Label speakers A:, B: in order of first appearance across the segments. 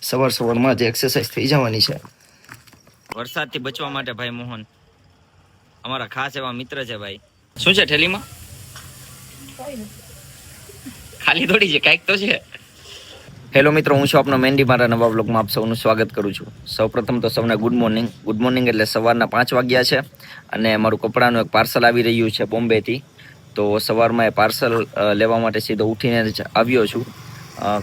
A: સવારમાં જ એક્સરસાઇઝ થઈ જવાની છે. વરસાદથી બચવા માટે ભાઈ મોહન અમારા ખાસ એવા મિત્ર છે ભાઈ. શું છે થેલીમાં? ખાલી થોડી છે, કાંઈક તો છે. હેલો મિત્રો, હું છું આપનો મહેંદી. મારા નવા બ્લોગમાં આપ સૌનું સ્વાગત કરું છું. સૌપ્રથમ તો સૌને ગુડ મોર્નિંગ. ગુડ મોર્નિંગ એટલે સવારના 5 વાગ્યા છે અને મારું કપડાનું એક પાર્સલ આવી રહ્યું છે બોમ્બેથી. તો સવારમાં એ પાર્સલ લેવા માટે સીધો ઉઠીને જ આવ્યો છું.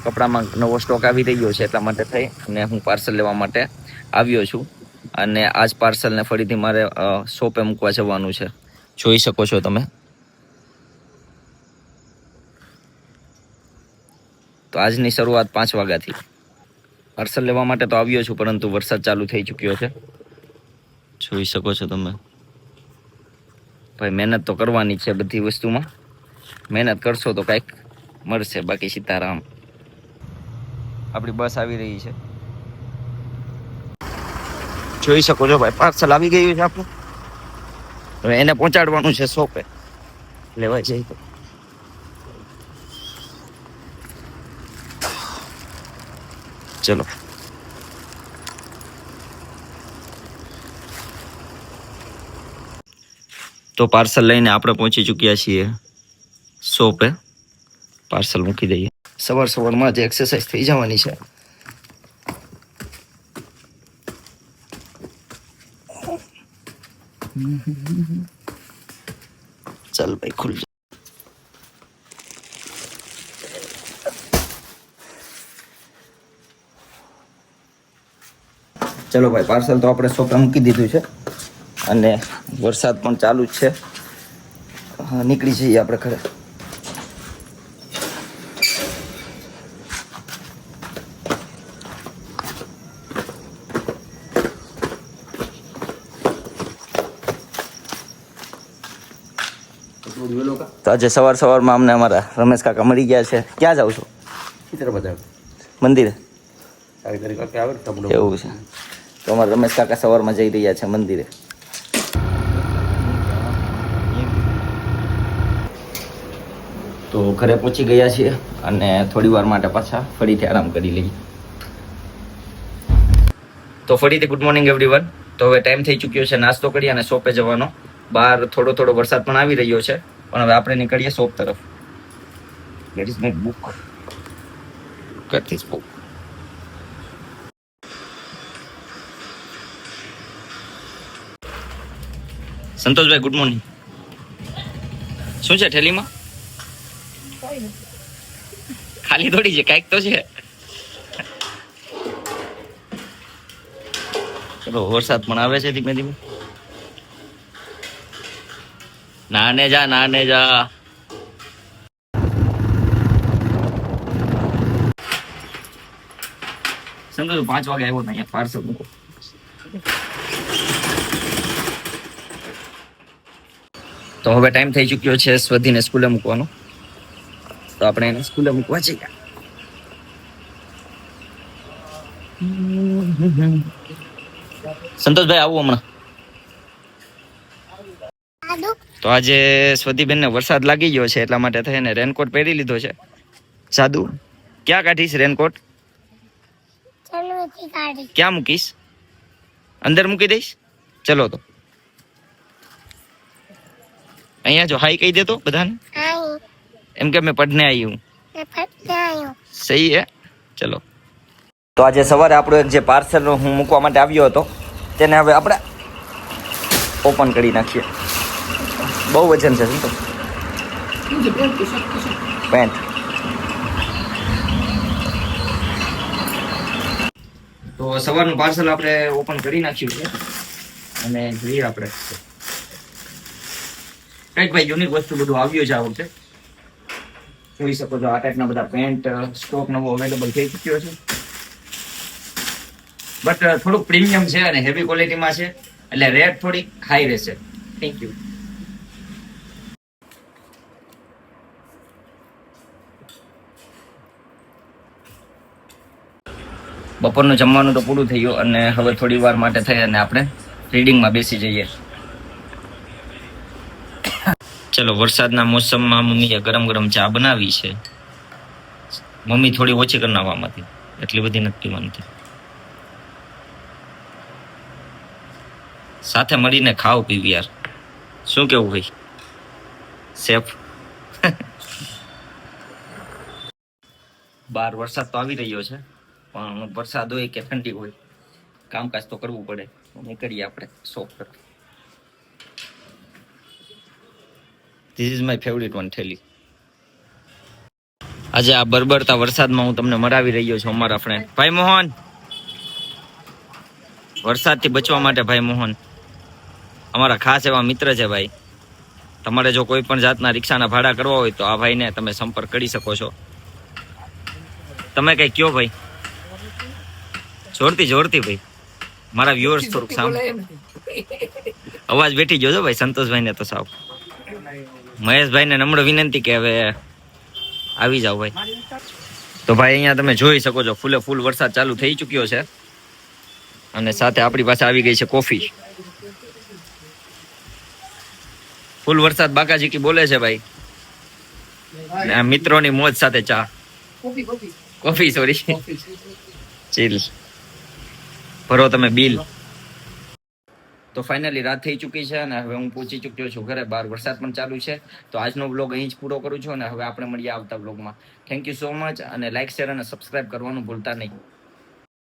A: કપડામાં નવો સ્ટોક આવી રહ્યો છે એટલા માટે થઈ અને હું પાર્સલ લેવા માટે આવ્યો છું. અને આજ પાર્સલને ફરીથી મારે શોપે મૂકવા જવાનું છે. જોઈ શકો છો તમે. તો આજની શરૂઆત 5 વાગ્યાથી. પાર્સલ લેવા માટે તો આવ્યો છું, પરંતુ વરસાદ ચાલુ થઈ ચૂક્યો છે. જોઈ શકો છો તમે. ભાઈ મહેનત તો કરવાની છે બધી વસ્તુમાં. મહેનત કરશો તો કંઈક મળશે, બાકી સીતારામ. આપણી બસ આવી રહી છે. જોઈ શકો છો ભાઈ, પાર્સલ આવી ગયું છે આપણું. હવે એને પહોંચાડવાનું છે શોપે. લેવાય જાય તો ચલો. તો પાર્સલ લઈને આપણે પહોંચી ચૂક્યા છીએ શોપે. પાર્સલ મૂકી દઈએ. સવારમાં જ એક્સરસાઇઝ થઈ જવાની છે. ચાલ ભાઈ, ખુલ જા. ચલો ભાઈ, પાર્સલ તો આપણે શોપે મૂકી દીધું છે અને વરસાદ પણ ચાલુ જ છે. નીકળી જઈએ આપણે ઘરે. તો આજે સવારમાં અમને અમારા રમેશ કાકા મળી ગયા છે. ક્યાં જાવ છો? મંદિરે. એવું છે. તો અમારા રમેશ કાકા સવારમાં જઈ રહ્યા છે મંદિરે. તો ઘરે પહોંચી ગયા છીએ અને થોડી વાર માટે પાછા ફરીથી આરામ કરી લઈએ. તો ફરીથી ગુડ મોર્નિંગ એવરીવન. તો હવે ટાઈમ થઈ ચૂક્યો છે નાસ્તો કરી અને શોપે જવાનો. બહાર થોડો વરસાદ પણ આવી રહ્યો છે, પણ હવે આપણે નીકળીએ શોપ તરફ. Where is my book? Get this book. Santoshbhai good morning. શું છે થેલીમાં? ખાલી થોડી છે, કાંઈક તો છે. ચલો, વરસાદ પણ આવે છે ધીમે ધીમે. નાને જા. સંતોષ 5 વાગે આવ્યો ને અહીંયા પાર્સલ મૂકો. તો હવે ટાઈમ થઈ ચૂક્યો છે સ્વધીને સ્કૂલે મૂકવાનો. તો આપણે એને સ્કૂલે મૂકવા જઈએ. સંતોષભાઈ આવું હમણાં. તો આજે સ્વધીબેનને વરસાદ લાગી ગયો છે એટલા માટે થઈને રેનકોટ પહેરી લીધો છે. સાદુ ક્યાં કાઢીશ રેનકોટ? ક્યાં મૂકીશ? અંદર મૂકી દઈશ. ચલો તો અહીંયા જો હાઈ કહી દેતો બધાને. એમ કે મેં પઢને આવી હું. સહી હે. ચલો. તો આજે સવારે આપણું એક જે પાર્સલ હું મૂકવા માટે આવ્યો હતો તેને હવે આપણે ઓપન કરી નાખીએ. બહુ વજન છે શું તો પેન્ટ. તો સવારનું પાર્સલ આપણે ઓપન કરી નાખ્યું છે અને જોઈએ આપણે કંઈક ભાઈ યુનિક વસ્તુ બધું આવ્યું છે આ વખતે. જોઈ શકો છો આ ટાઈપના બધા પેન્ટ સ્ટોક નવો અવેલેબલ થઈ ચૂક્યો છે. બટ થોડુંક પ્રીમિયમ છે અને હેવી ક્વોલિટીમાં છે એટલે રેટ થોડી હાઈ રહેશે. Thank you. બપોરનું જમવાનું તો પૂરું થઈ ગયું અને હવે થોડી વાર માટે થઈ અને આપણે રીડિંગમાં બેસી જઈએ. ચલો, વરસાદના મોસમમાં મમ્મીએ ગરમ ચા બનાવી છે. મમ્મી થોડી ઓછી કરી નાખવામાંથી. એટલી બધી નથી પીવાની. સાથે મળીને ખાવ પીવી યાર. શું કેવું ભાઈ શેફ? બહાર વરસાદ તો આવી રહ્યો છે, પણ વરસાદ હોય કે ઠંડી હોય, કામકાજ તો કરવું પડે. નીકળીએ આપણે શોપ પર. This is my favourite one થેલી. આજે આ બરબરતા વરસાદમાં હું તમને મરાવી રહ્યો છું અમારા ફ્રેન્ડ ભાઈ મોહન. વરસાદથી બચવા માટે ભાઈ મોહન અમારા ખાસ એવા મિત્ર છે ભાઈ. તમારે જો કોઈ પણ જાતના રિક્ષાના ભાડા કરવા હોય તો આ ભાઈને તમે સંપર્ક કરી શકો છો. તમે કઈ કયો ભાઈ? જોરથી ભાઈ, મારા વ્યુઅર્સ થોડુંક સામે અવાજ બેઠી ગયો છો ભાઈ. સંતોષભાઈને તો સાવ. મહેશભાઈને નમ્ર વિનંતી કે હવે આવી જાવ ભાઈ. તો ભાઈ અહીંયા તમે જોઈ શકો છો ફૂલે ફૂલ વરસાદ ચાલુ થઈ ચુક્યો છે, અને સાથે આપણી પાસે આવી ગઈ છે કોફી. ફૂલ વરસાદ બાકાજી કી બોલે છે ભાઈ. મિત્રોની મોજ સાથે ચા, કોફી સોરી, ચીલ. ભરો તમે બિલ. તો ફાઇનલી રાત થઈ ચૂકી છે અને હવે હું પહોંચી ચૂક્યો છું ઘરે. બહાર વરસાદ પણ ચાલુ છે. તો આજનો વ્લોગ અહીં જ પૂરો કરું છું અને હવે આપણે મળીએ આવતા વ્લોગમાં. થેન્ક યુ સો મચ, અને લાઇક શેર અને સબસ્ક્રાઇબ કરવાનું ભૂલતા નહીં.